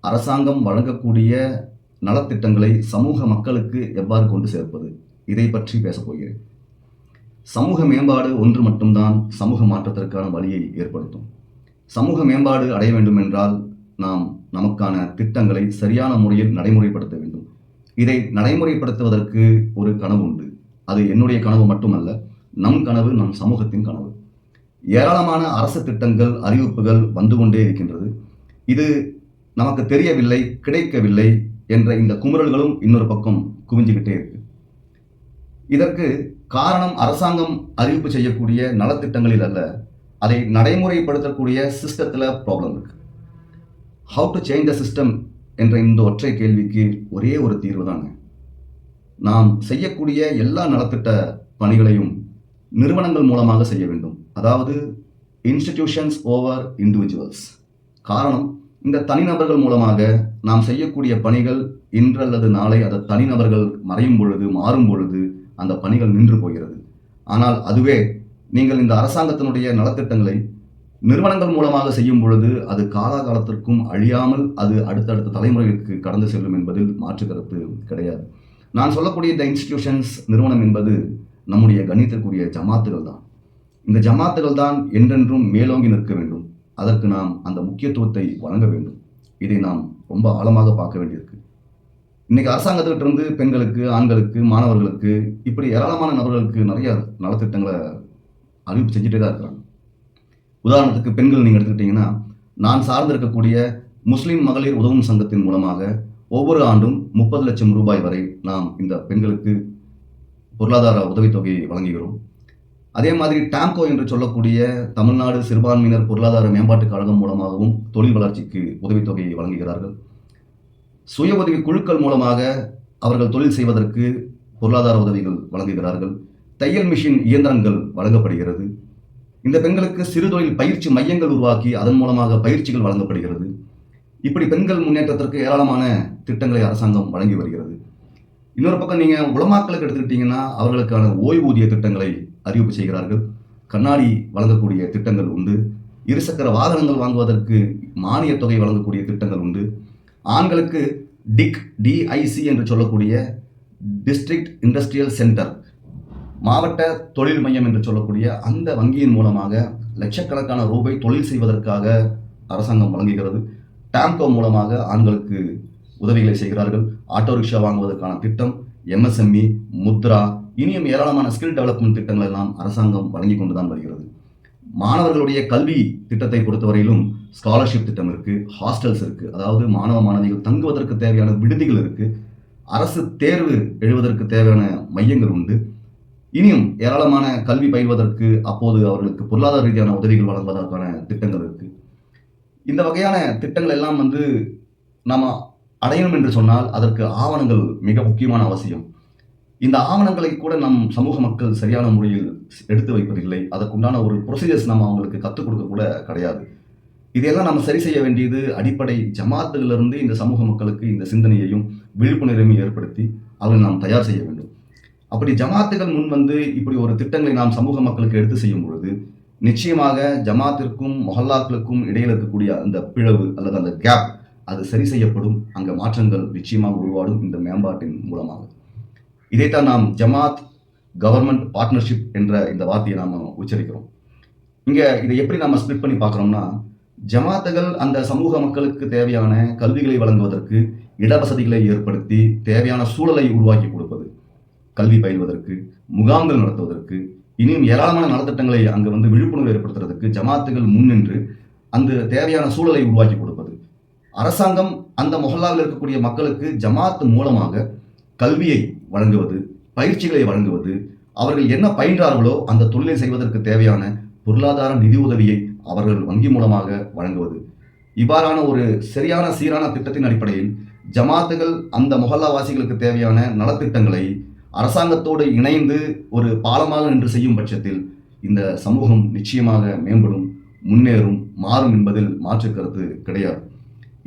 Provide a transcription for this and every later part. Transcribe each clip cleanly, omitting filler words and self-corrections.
அரசாங்கம் வழங்கக்கூடிய நலத்திட்டங்களை சமூக மக்களுக்கு எவ்வாறு கொண்டு சேர்ப்பது, இதை பற்றி பேசப் போகிறேன். சமூக மேம்பாடு ஒன்று மட்டும்தான் சமூக மாற்றத்திற்கான வழியை ஏற்படுத்தும். சமூக மேம்பாடு அடைய வேண்டும் என்றால் நாம் நமக்கான திட்டங்களை சரியான முறையில் நடைமுறைப்படுத்த வேண்டும். இதை நடைமுறைப்படுத்துவதற்கு ஒரு கனவு உண்டு. அது என்னுடைய கனவு மட்டுமல்ல, நம் கனவு, நம் சமூகத்தின் கனவு. ஏராளமான அரசு திட்டங்கள், அறிவிப்புகள் வந்து கொண்டே இருக்கின்றது. இது நமக்கு தெரியவில்லை, கிடைக்கவில்லை என்ற இந்த குமுறல்களும் இன்னொரு பக்கம் குவிஞ்சுக்கிட்டே இருக்கு. இதற்கு காரணம் அரசாங்கம் அறிவிப்பு செய்யக்கூடிய நலத்திட்டங்களில் அல்ல, அதை நடைமுறைப்படுத்தக்கூடிய சிஸ்டத்தில் ப்ராப்ளம் இருக்கு. How to change the system என்ற இந்த ஒற்றை கேள்விக்கு ஒரே ஒரு தீர்வு தாங்க. நாம் செய்யக்கூடிய எல்லா நலத்திட்ட பணிகளையும் நிறுவனங்கள் மூலமாக செய்ய வேண்டும். அதாவது இன்ஸ்டிடியூஷன்ஸ் ஓவர் இண்டிவிஜுவல்ஸ். காரணம், இந்த தனிநபர்கள் மூலமாக நாம் செய்யக்கூடிய பணிகள் இன்று அல்லது நாளை அந்த தனிநபர்கள் மறையும் பொழுது, மாறும் பொழுது அந்த பணிகள் நின்று போகிறது. ஆனால் அதுவே நீங்கள் இந்த அரசாங்கத்தினுடைய நலத்திட்டங்களை நிறுவனங்கள் மூலமாக செய்யும் பொழுது அது காலாகாலத்திற்கும் அழியாமல் அது அடுத்தடுத்த தலைமுறைகளுக்கு கடந்து செல்லும் என்பதில் மாற்று கருத்து கிடையாது. நான் சொல்லக்கூடிய இந்த இன்ஸ்டிடியூஷன்ஸ், நிறுவனம் என்பது நம்முடைய கணித்திற்குரிய ஜமாத்துகள் தான். இந்த ஜமாத்துகள் தான் என்றென்றும் மேலோங்கி நிற்க வேண்டும். அதற்கு நாம் அந்த முக்கியத்துவத்தை வழங்க வேண்டும். இதை நாம் ரொம்ப ஆழமாக பார்க்க வேண்டியிருக்கு. இன்னைக்கு அரசாங்கத்திலிருந்து பெண்களுக்கு, ஆண்களுக்கு, மாணவர்களுக்கு, இப்படி ஏராளமான நபர்களுக்கு நிறைய நலத்திட்டங்களை அறிவிப்பு செஞ்சுட்டே தான் இருக்கிறாங்க. உதாரணத்துக்கு பெண்கள் நீங்கள் எடுத்துக்கிட்டீங்கன்னா, நான் சார்ந்திருக்கக்கூடிய முஸ்லீம் மகளிர் உதவும் சங்கத்தின் மூலமாக ஒவ்வொரு ஆண்டும் 30 லட்சம் ரூபாய் வரை நாம் இந்த பெண்களுக்கு பொருளாதார உதவித்தொகையை வழங்குகிறோம். அதே மாதிரி டாம்கோ என்று சொல்லக்கூடிய தமிழ்நாடு சிறுபான்மையினர் பொருளாதார மேம்பாட்டுக் கழகம் மூலமாகவும் தொழில் வளர்ச்சிக்கு உதவித்தொகையை வழங்குகிறார்கள். சுய உதவி குழுக்கள் மூலமாக அவர்கள் தொழில் செய்வதற்கு பொருளாதார உதவிகள் வழங்குகிறார்கள். தையல் மிஷின் இயந்திரங்கள் வழங்கப்படுகிறது. இந்த பெண்களுக்கு சிறு தொழில் பயிற்சி மையங்கள் உருவாக்கி அதன் மூலமாக பயிற்சிகள் வழங்கப்படுகிறது. இப்படி பெண்கள் முன்னேற்றத்திற்கு ஏராளமான திட்டங்களை அரசாங்கம் வழங்கி வருகிறது. இன்னொரு பக்கம் நீங்கள் உலமாக்களுக்கு எடுத்துக்கிட்டீங்கன்னா, அவர்களுக்கான ஓய்வூதிய திட்டங்களை அறிவிப்பு செய்கிறார்கள். கண்ணாடி வழங்கக்கூடிய திட்டங்கள் உண்டு. இருசக்கர வாகனங்கள் வாங்குவதற்கு மானிய தொகை வழங்கக்கூடிய திட்டங்கள் உண்டு. ஆண்களுக்கு டிஐசி என்று சொல்லக்கூடிய டிஸ்ட்ரிக்ட் இண்டஸ்ட்ரியல் சென்டர், மாவட்ட தொழில் மையம் என்று சொல்லக்கூடிய அந்த வங்கியின் மூலமாக லட்சக்கணக்கான ரூபாய் தொழில் செய்வதற்காக அரசாங்கம் வழங்குகிறது. டாம்கோ மூலமாக ஆண்களுக்கு உதவிகளை செய்கிறார்கள். ஆட்டோ ரிக்ஷா வாங்குவதற்கான திட்டம், எம்எஸ்எம்இ, முத்ரா, இனியும் ஏராளமான ஸ்கில் டெவலப்மெண்ட் திட்டங்கள் எல்லாம் அரசாங்கம் வழங்கி கொண்டுதான் வருகிறது. மாணவர்களுடைய கல்வி திட்டத்தை பொறுத்தவரையிலும் ஸ்காலர்ஷிப் திட்டம் இருக்கு, ஹாஸ்டல்ஸ் இருக்கு. அதாவது மாணவ மாணவிகள் தங்குவதற்கு தேவையான விடுதிகள் இருக்கு. அரசு தேர்வு எழுவதற்கு தேவையான மையங்கள் உண்டு. இனியும் ஏராளமான கல்வி பயில்வதற்கு அப்போது அவர்களுக்கு பொருளாதார ரீதியான உதவிகள் வழங்குவதற்கான திட்டங்கள் இருக்கு. இந்த வகையான திட்டங்கள் எல்லாம் நாம் அடையணும் என்று சொன்னால் அதற்கு ஆவணங்கள் மிக முக்கியமான அவசியம். இந்த ஆவணங்களை கூட நம் சமூக மக்கள் சரியான முறையில் எடுத்து வைப்பதில்லை. அதற்குண்டான ஒரு ப்ரொசீஜர்ஸ் நம்ம அவங்களுக்கு கற்றுக் கொடுக்க கூட கிடையாது. இதையெல்லாம் நம்ம சரி செய்ய வேண்டியது அடிப்படை ஜமாத்துகளிலிருந்து இந்த சமூக மக்களுக்கு இந்த சிந்தனையையும் விழிப்புணர்வையும் ஏற்படுத்தி அவர்களை நாம் தயார் செய்ய வேண்டும். அப்படி ஜமாத்துகள் முன் இப்படி ஒரு திட்டங்களை நாம் சமூக மக்களுக்கு எடுத்து செய்யும் பொழுது நிச்சயமாக ஜமாத்திற்கும் மொஹல்லாக்களுக்கும் இடையில் இருக்கக்கூடிய அந்த பிளவு அல்லது அந்த கேப் அது சரி செய்யப்படும். அங்கே மாற்றங்கள் நிச்சயமாக உருவாடும் இந்த மேம்பாட்டின் மூலமாக. இதைத்தான் நாம் ஜமாத் கவர்மெண்ட் பார்ட்னர்ஷிப் என்ற இந்த வார்த்தையை நாம் உச்சரிக்கிறோம். இதை எப்படி நாம் ஸ்பிளிட் பண்ணி பார்க்குறோம்னா, ஜமாத்துகள் அந்த சமூக மக்களுக்கு தேவையான கல்விகளை வழங்குவதற்கு இடவசதிகளை ஏற்படுத்தி தேவையான சூழலை உருவாக்கி கொடுப்பது, கல்வி பயில்வதற்கு, முகாம்கள் நடத்துவதற்கு, இனியும் ஏராளமான நலத்திட்டங்களை அங்கே விழிப்புணர்வு ஏற்படுத்துறதுக்கு ஜமாத்துகள் முன்னின்று அந்த தேவையான சூழலை உருவாக்கி கொடுப்பது. அரசாங்கம் அந்த மொஹல்லாவில் இருக்கக்கூடிய மக்களுக்கு ஜமாத் மூலமாக கல்வியை வழங்குவது, பயிற்சிகளை வழங்குவது, அவர்கள் என்ன பயின்றார்களோ அந்த தொழிலை செய்வதற்கு தேவையான பொருளாதார நிதி உதவியை அவர்கள் வங்கி மூலமாக வழங்குவது. இவ்வாறான ஒரு சரியான சீரான திட்டத்தின் அடிப்படையில் ஜமாத்துகள் அந்த மொஹல்லாவாசிகளுக்கு தேவையான நலத்திட்டங்களை அரசாங்கத்தோடு இணைந்து ஒரு பாலமாக நின்று செய்யும் பட்சத்தில் இந்த சமூகம் நிச்சயமாக மேம்படும், முன்னேறும், மாறும் என்பதில் மாற்று கருத்து கிடையாது.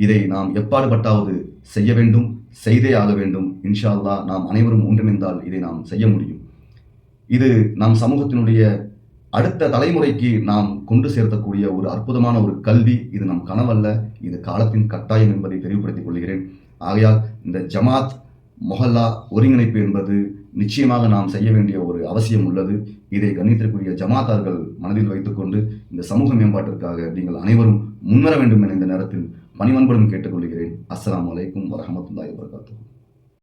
இதை நாம் எப்பாடுபட்டாவது செய்ய வேண்டும், செய்தே ஆக வேண்டும். இன்ஷா அல்லாஹ் நாம் அனைவரும் ஒன்றிணைந்தால் இதை நாம் செய்ய முடியும். இது நம் சமூகத்தினுடைய அடுத்த தலைமுறைக்கு நாம் கொண்டு சேர்க்கக்கூடிய ஒரு அற்புதமான ஒரு கல்வி. இது நம் கனவல்ல, இது காலத்தின் கட்டாயம் என்பதை தெளிவுபடுத்திக் கொள்கிறேன். ஆகையால் இந்த ஜமாத் மொஹல்லா ஒருங்கிணைப்பு என்பது நிச்சயமாக நாம் செய்ய வேண்டிய ஒரு அவசியம் உள்ளது. இதை கண்ணியத்திற்குரிய ஜமாத்தார்கள் மனதில் வைத்துக்கொண்டு இந்த சமூக மேம்பாட்டிற்காக நீங்கள் அனைவரும் முன்வர வேண்டும் என இந்த நேரத்தில் பணிவன்புடன் கேட்டுக்கொள்கிறேன். அஸ்ஸலாமு அலைக்கும் வரஹ்மத்துல்லாஹி வபரகாத்துஹு.